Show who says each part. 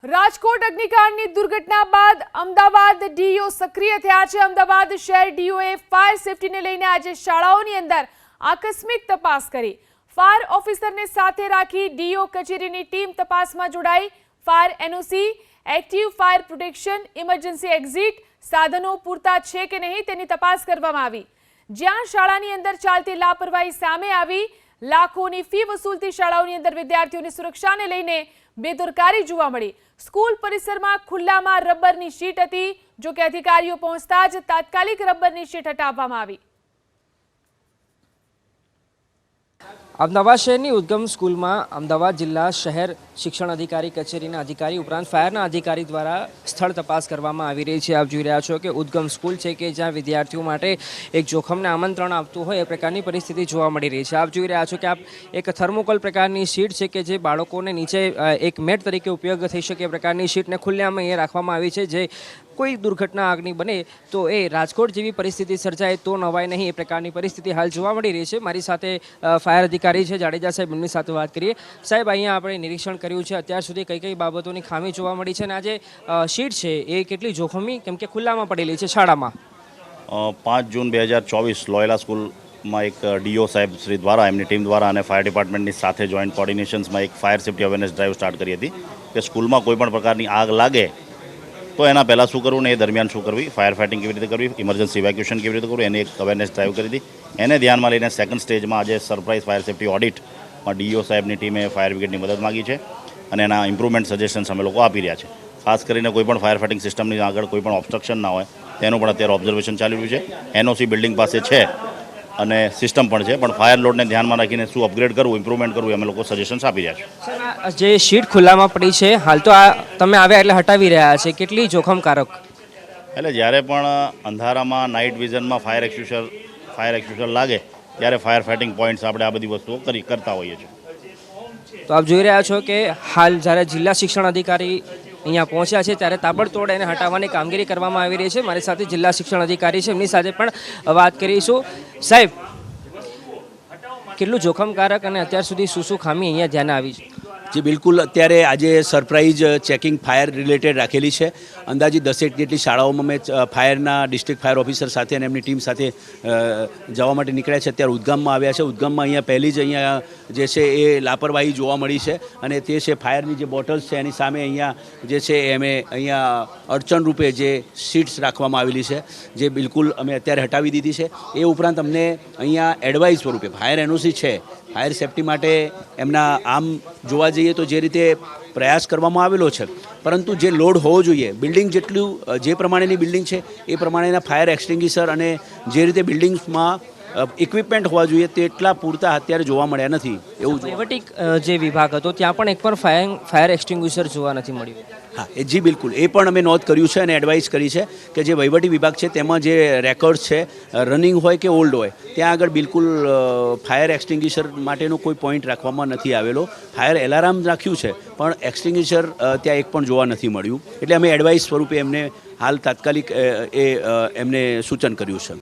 Speaker 1: રાજકોટ અગ્નિકાંડની દુર્ઘટના બાદ અમદાવાદ ડીઓ સક્રિય થયા છે। અમદાવાદ શહેર ડીઓએ ફાયર સેફટીને લઈને આજે શાળાઓની અંદર આકસ્મિક તપાસ કરી। ફાયર ઓફિસરને સાથે રાખી ડીઓ કચેરીની ટીમ તપાસમાં જોડાઈ। Fire NOC, active fire protection, emergency exit સાધનો પૂરતા છે કે નહીં તેની તપાસ કરવામાં આવી। જ્યાં શાળાની અંદર ચાલતી લાપરવાહી સામે આવી, લાખોની ફી વસૂલતી શાળાઓની અંદર વિદ્યાર્થીઓની સુરક્ષાને લઈને બેદરકારી જોવા મળી। સ્કૂલ પરિસરમાં ખુલ્લામાં રબરની શીટ હતી, જો કે અધિકારીઓ પહોંચતા જ તાત્કાલિક રબરની શીટ હટાવવામાં આવી।
Speaker 2: અમદાવાદ શહેરની ઉદ્ગમ સ્કૂલમાં અમદાવાદ જિલ્લા શહેર શિક્ષણ અધિકારી કચેરીના અધિકારી ઉપરાંત ફાયરના અધિકારી દ્વારા સ્થળ તપાસ કરવામાં આવી રહી છે। આપ જોઈ રહ્યા છો કે ઉદ્ગમ સ્કૂલ છે કે જ્યાં વિદ્યાર્થીઓ માટે એક જોખમને આમંત્રણ આપતું હોય એ પ્રકારની પરિસ્થિતિ જોવા મળી રહી છે। આપ જોઈ રહ્યા છો કે આપ એક થર્મોકોલ પ્રકારની શીટ છે કે જે બાળકોને નીચે એક મેટ તરીકે ઉપયોગ થઈ શકે એ પ્રકારની શીટને ખુલ્લેઆમ અહીંયા રાખવામાં આવી છે। જે કોઈ દુર્ઘટના આગની બને તો એ રાજકોટ જેવી પરિસ્થિતિ સર્જાય તો નવાય નહીં એ પ્રકારની પરિસ્થિતિ હાલ જોવા મળી રહી છે। મારી સાથે ફાયર અધિકારી છે જાડેજા સાહેબ, એમની સાથે વાત કરીએ। સાહેબ, અહીંયા આપણે નિરીક્ષણ કર્યું છે, અત્યાર સુધી કઈ કઈ બાબતોની ખામી જોવા મળી છે અને આજે શીટ છે એ કેટલી જોખમી, કેમ કે ખુલ્લામાં પડેલી છે શાળામાં?
Speaker 3: 5 જૂન 2024 લોયલા સ્કૂલમાં એક ડીઓ સાહેબ શ્રી દ્વારા એમની ટીમ દ્વારા અને ફાયર ડિપાર્ટમેન્ટની સાથે જોઈન્ટ કોર્ડિનેશન્સમાં એક fire safety awareness drive start કરી હતી કે સ્કૂલમાં કોઈ પણ પ્રકારની આગ લાગે તો એના પહેલાં શું કરવું ને એ દરમિયાન શું કરવી, ફાયર ફાઇટિંગ કેવી રીતે કરવી, ઇમરજન્સી ઇવેક્યુએશન કેવી રીતે કરવું, એની એક અવેરનેસ ડ્રાઈવ કરી હતી। એને ધ્યાનમાં લઈને સેકન્ડ સ્ટેજમાં આજે સરપ્રાઇઝ ફાયર સેફ્ટી ઓડિટમાં ડીઓ સાહેબની ટીમે ફાયર બ્રિગેડની મદદ માગી છે અને એના ઇમ્પ્રુવમેન્ટ સજેશન્સ અમે લોકો આપી રહ્યા છે। ખાસ કરીને કોઈપણ ફાયર ફાઇટિંગ સિસ્ટમની આગળ કોઈ પણ ઓબ્સ્ટ્રક્શન ના હોય તેનું પણ અત્યારે ઓબ્ઝર્વેશન ચાલી રહ્યું છે। એનઓસી બિલ્ડિંગ પાસે છે અને સિસ્ટમ પણ છે, પણ ફાયર લોડને ધ્યાનમાં રાખીને શું અપગ્રેડ કરવું, ઇમ્પ્રુવમેન્ટ કરવું અમે લોકો સજેશન્સ આપી રહ્યા
Speaker 2: છે। જે શીટ ખુલ્લામાં પડી છે હાલ તો આ તમે આવ્યા એટલે હટાવી રહ્યા છે, કેટલી જોખમકારક?
Speaker 3: એટલે જ્યારે પણ અંધારામાં નાઇટ વિઝનમાં ફાયર એક્સટિંગ્વિશર લાગે ત્યારે ફાયર ફાઇટિંગ પોઈન્ટ્સ આપણે આ બધી વસ્તુઓ કરતા હોઈએ છીએ।
Speaker 2: તો આપ જોઈ રહ્યા છો કે હાલ જ્યારે જિલ્લા શિક્ષણ અધિકારી અહીંયા પહોંચ્યા છે ત્યારે તાબડતોડ એને હટાવવાની કામગીરી કરવામાં આવી રહી છે। મારી સાથે જિલ્લા શિક્ષણ અધિકારી છે, એમની સાથે પણ વાત કરીશું। સાહેબ, કેટલું જોખમકારક અને અત્યાર સુધી શું ખામી અહીંયા ધ્યાને આવી છે?
Speaker 4: જી બિલકુલ, અત્યારે આજે સરપ્રાઇઝ ચેકિંગ ફાયર રિલેટેડ રાખેલી છે। અંદાજિત 10 જેટલી શાળાઓમાં મેં ફાયરના ડિસ્ટ્રિક્ટ ફાયર ઓફિસર સાથે અને એમની ટીમ સાથે જવા માટે નીકળ્યા છે। અત્યારે ઉદ્ગામમાં આવ્યા છે। ઉદ્ગામમાં અહીંયા પહેલી જ અહીંયા જે છે એ લાપરવાહી જોવા મળી છે અને તે છે ફાયરની જે બોટલ્સ છે એની સામે અહીંયા જે છે એમે અહીંયા અડચણ રૂપે જે શીટ્સ રાખવામાં આવેલી છે જે બિલકુલ અમે અત્યારે હટાવી દીધી છે। એ ઉપરાંત અમને અહીંયા એડવાઇસ સ્વરૂપે ફાયર એનઓસી છે, ફાયર સેફ્ટી માટે એમના આમ જોવા જઈએ તો જે રીતે પ્રયાસ કરવામાં આવેલો છે, પરંતુ જે લોડ હોવો જોઈએ, બિલ્ડિંગ જેટલું જે પ્રમાણેની બિલ્ડિંગ છે એ પ્રમાણેના ફાયર એક્સટિંગ્વિશર અને જે રીતે બિલ્ડિંગ્સમાં ઇક્વિપમેન્ટ હોવા જોઈએ તેટલા પૂરતા અત્યારે જોવા મળ્યા નથી। એવું
Speaker 2: વહીવટી જે વિભાગ હતો ત્યાં પણ એક પણ ફાયર એક્સટિંગ્વિશર જોવા નથી મળ્યું?
Speaker 4: હા, જી બિલકુલ, એ પણ અમે નોંધ કર્યું છે અને એડવાઇસ કરી છે કે જે વહીવટી વિભાગ છે તેમાં જે રેકોર્ડ્સ છે રનિંગ હોય કે ઓલ્ડ હોય ત્યાં આગળ બિલકુલ ફાયર એક્સટિંગ્વિશર માટેનો કોઈ પોઈન્ટ રાખવામાં નથી આવેલો। ફાયર એલાર્મ રાખ્યું છે પણ એક્સટિંગ્વિશર ત્યાં એક પણ જોવા નથી મળ્યું, એટલે અમે એડવાઇસ સ્વરૂપે એમને હાલ તાત્કાલિક એમને સૂચન કર્યું છે।